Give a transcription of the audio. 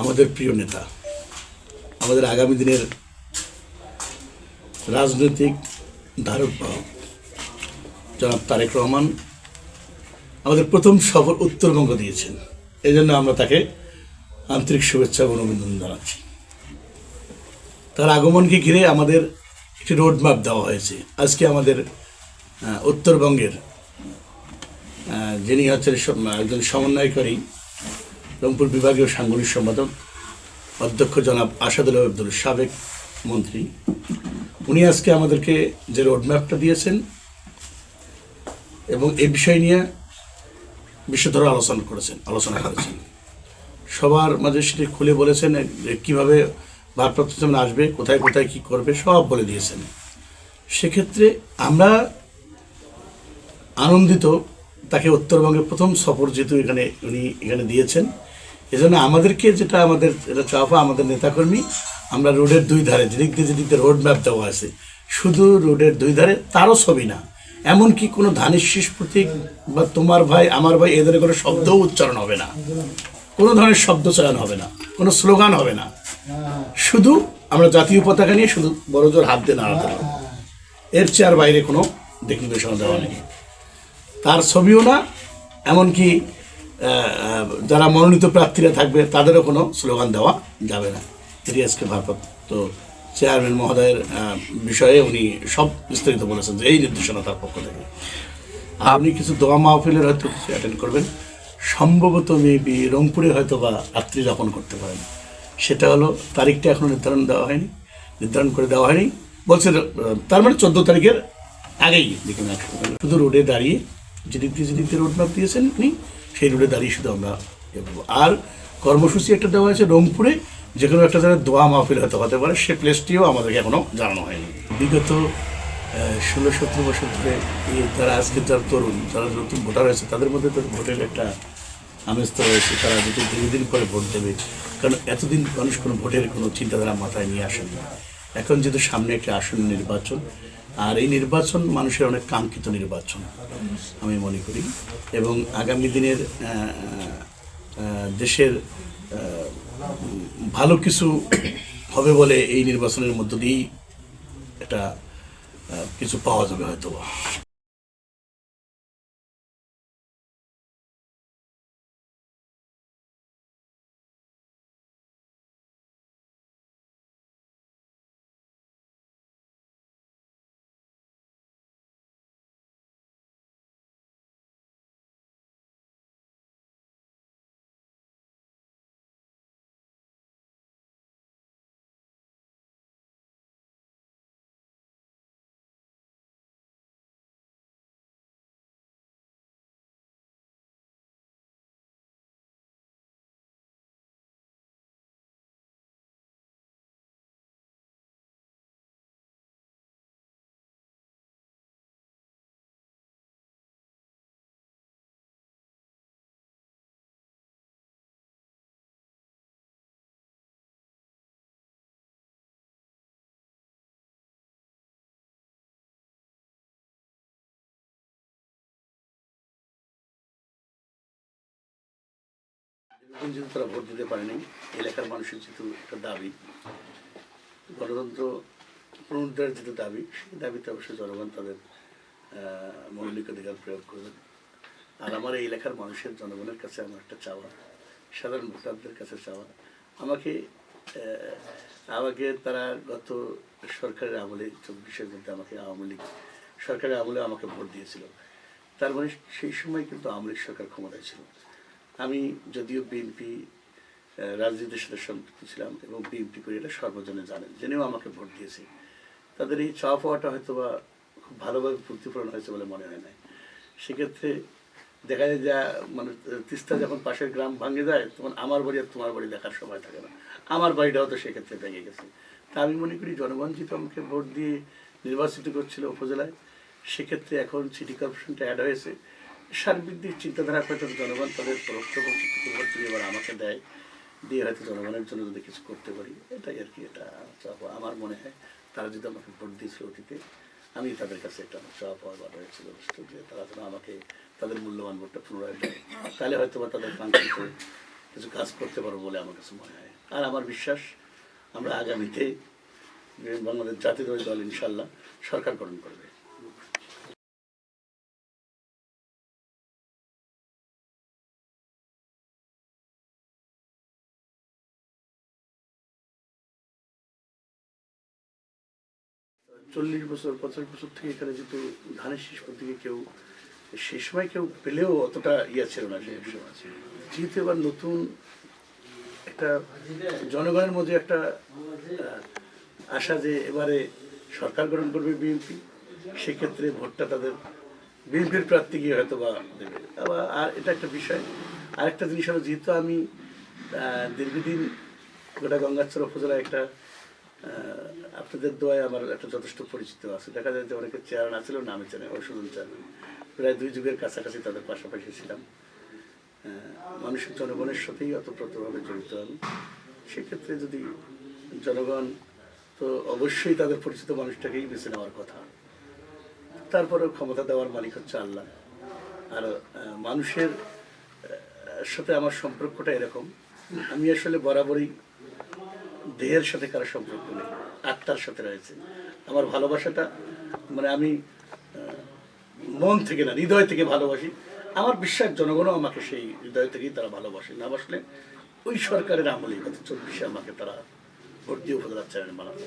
আমাদের প্রিয় নেতা, আমাদের আগামী দিনের রাজনৈতিক ধারক বাহক জনাব তারেক রহমান আমাদের প্রথম সফর উত্তরবঙ্গ দিয়েছেন। এই জন্য আমরা তাকে আন্তরিক শুভেচ্ছা ও অভিনন্দন জানাচ্ছি। তার আগমনকে ঘিরে আমাদের একটি রোডম্যাপ দেওয়া হয়েছে। আজকে আমাদের উত্তরবঙ্গের যিনি হচ্ছেন একজন সমন্বয়কারী, রংপুর বিভাগীয় সাংগঠনিক সম্পাদক অধ্যক্ষ জনাব আসাদুল আব্দুল সাবেক মন্ত্রী, উনি আজকে আমাদেরকে যে রোডম্যাপটা দিয়েছেন এবং এই বিষয় নিয়ে বিশ্বধর আলোচনা করেছেন। সবার মাঝে সেটি খুলে বলেছেন কীভাবে ভারপ্রাপ্ত চেয়ারম্যান আসবে, কোথায় কোথায় কী করবে, সব বলে দিয়েছেন। সেক্ষেত্রে আমরা আনন্দিত, তাকে উত্তরবঙ্গের প্রথম সফর যেহেতু উনি এখানে দিয়েছেন। এজন্য আমাদেরকে আমাদের চাওয়া, আমাদের নেতাকর্মী, আমরা রোডের দুই ধারে যেদিক দিয়ে রোড ম্যাপ দেওয়া আছে, শুধু রোডের দুই ধারে, তারও ছবি না, এমনকি কোনো ধানের শীষ প্রতীক বা তোমার ভাই আমার ভাই এ ধরনের কোনো শব্দও উচ্চারণ হবে না, কোনো ধরনের শব্দ চয়ন হবে না, কোনো স্লোগান হবে না। শুধু আমরা জাতীয় পতাকা নিয়ে শুধু বড় জোর হাত দিয়ে নাড়াতে হবে, এর চেয়ার বাইরে কোনো দিক নির্দেশনা দেওয়া নেই, তার ছবিও না, এমনকি যারা মনোনীত প্রার্থীরা থাকবে তাদেরও কোনো স্লোগান দেওয়া যাবে না। এটি আজকে ভারপ্রাপ্ত চেয়ারম্যান মহোদয়ের বিষয়ে উনি সব বিস্তারিত বলেছেন যে এই নির্দেশনা তার পক্ষ থেকে। আপনি কিছু দোয়া মাহফিলের হয়তো কিছু অ্যাটেন্ড করবেন, সম্ভবত মেবি রংপুরে হয়তো বা রাত্রি যাপন করতে পারেন। সেটা হলো, তারিখটা এখনও নির্ধারণ করে দেওয়া হয়নি, বলছে তার মানে 14 তারিখের আগেই দেখুন। শুধু রোডে দাঁড়িয়ে যেদিক দিয়ে রোড ম্যাপ দিয়েছেন উনি, সেই রোডে দাঁড়িয়ে শুধু আমরা করবো। আর কর্মসূচি একটা দেওয়া হয়েছে রংপুরে, যে কোনো একটা জায়গায় দোয়া মাহফিল হয়তো হতে পারে, সে প্লেসটিও আমাদেরকে এখনও জানানো হয়নি। বিগত 16-17 বছর ধরে তারা আজকে যারা তরুণ, যারা নতুন ভোটার হয়েছে, তাদের মধ্যে তো ভোটের একটা আমেজ তো রয়েছে, তারা যদি দীর্ঘদিন পরে ভোট দেবে। কারণ এতদিন মানুষ কোনো ভোটের কোনো চিন্তাধারা মাথায় নিয়ে আসেন না। এখন যেহেতু সামনে একটা আসন্ন নির্বাচন, আর এই নির্বাচন মানুষের অনেক কাঙ্ক্ষিত নির্বাচন আমি মনে করি, এবং আগামী দিনের দেশের ভালো কিছু হবে বলে এই নির্বাচনের মধ্য দিয়েই এটা কিছু পাওয়া যাবে হয়তো। যেহেতু তারা ভোট দিতে পারেনি, এলাকার মানুষের যেহেতু একটা দাবি, গণতন্ত্র পুনরুদ্ধারের যেহেতু দাবি, সেই দাবিতে অবশ্যই জনগণ তাদের মৌলিক অধিকার প্রয়োগ করবেন। আর আমার এই এলাকার মানুষের, জনগণের কাছে আমার একটা চাওয়া, সাধারণ ভোটারদের কাছে চাওয়া, আমাকে তারা গত সরকারের আমলে 24-এর মধ্যে আমাকে আওয়ামী লীগ সরকারের আমলে আমাকে ভোট দিয়েছিল। তার মানে সেই সময় কিন্তু আওয়ামী লীগ সরকার ক্ষমতায় ছিল। আমি যদিও বিএনপি রাজনীতির সাথে সম্পৃক্ত ছিলাম এবং বিএনপি করে এটা সর্বজনে জানেন, জেনেও আমাকে ভোট দিয়েছে। তাদের এই চাওয়া পাওয়াটা হয়তো বা খুব ভালোভাবে প্রতিফলন হয়েছে বলে মনে হয় না। সেক্ষেত্রে দেখা যায় যে মানে তিস্তা যখন পাশের গ্রাম ভাঙে যায়, তখন আমার বাড়ি আর তোমার বাড়ি দেখার সময় থাকে না, আমার বাড়িটাও তো সেক্ষেত্রে ভেঙে গেছে। তা আমি মনে করি জনগণ যেহেতু আমাকে ভোট দিয়ে নির্বাচিত করছিল উপজেলায়, সেক্ষেত্রে এখন সিটি কর্পোরেশনটা অ্যাড হয়েছে, সার্বিক দিক চিন্তাধারা হয়তো জনগণ তাদের পরোক্ষ ভোট যদি এবার আমাকে দেয়, দিয়ে হয়তো জনগণের জন্য যদি কিছু করতে পারি, এটাই আর কি। এটা চাওয়া আমার মনে হয়, তারা যদি আমাকে ভোট দিয়েছিল অতীতে, আমি তাদের কাছে একটা চাওয়া পাওয়ার বাধা হয়েছিল যে তারা যেন আমাকে তাদের মূল্যবান ভোটটা পুনরায় দেয়, তাহলে হয়তো বা তাদের কাঙ্ক্ষিত কিছু কাজ করতে পারবো বলে আমার কাছে মনে হয়। আর আমার বিশ্বাস আমরা আগামীতে বাংলাদেশ জাতীয়তাবাদী দল ইনশাল্লাহ সরকার গঠন করবে। চল্লিশ বছর 50 বছর থেকে এখানে যেহেতু ধানের শীষ প্রতীকে কেউ সেই সময় কেউ পেলেও অতটা ইয়া ছিল না, সেই সময় যেহেতু এবার নতুন একটা জনগণের মধ্যে একটা আশা যে এবারে সরকার গঠন করবে বিএনপি, সেক্ষেত্রে ভোটটা তাদের বিএনপির প্রার্থীকে হয়তো বা দেবে। আবার আর এটা একটা বিষয়। আরেকটা জিনিস হলো, যেহেতু আমি দীর্ঘদিন গোটা গঙ্গাচড়া উপজেলায় একটা আপনাদের দোয়ায় আমার একটা যথেষ্ট পরিচিত আছে। দেখা যায় যে অনেকে চেয়ারম্যান আছিল, নামে চেনে ঔষধন চেয়ারম্যান, প্রায় 2 যুগের কাছাকাছি তাদের পাশাপাশি ছিলাম। মানুষের জনগণের সাথেই অতপ্রতভাবে জড়িত আমি। সেক্ষেত্রে যদি জনগণ, তো অবশ্যই তাদের পরিচিত মানুষটাকেই বেছে নেওয়ার কথা। তারপরেও ক্ষমতা দেওয়ার মালিক হচ্ছে আল্লাহ। আর মানুষের সাথে আমার সম্পর্কটা এরকম, আমি আসলে বরাবরই দেহের সাথে কারো সম্পর্ক নেই, আত্মার সাথে রয়েছে আমার ভালোবাসাটা। মানে আমি মন থেকে না, হৃদয় থেকে ভালোবাসি। আমার বিশ্বাস জনগণও আমাকে সেই হৃদয় থেকেই তারা ভালোবাসে। না বাসলে ওই সরকারের আমলেই গত 24-এ আমাকে তারা ভোট দিয়ে উপজেলা চেয়ারম্যান বানাতো।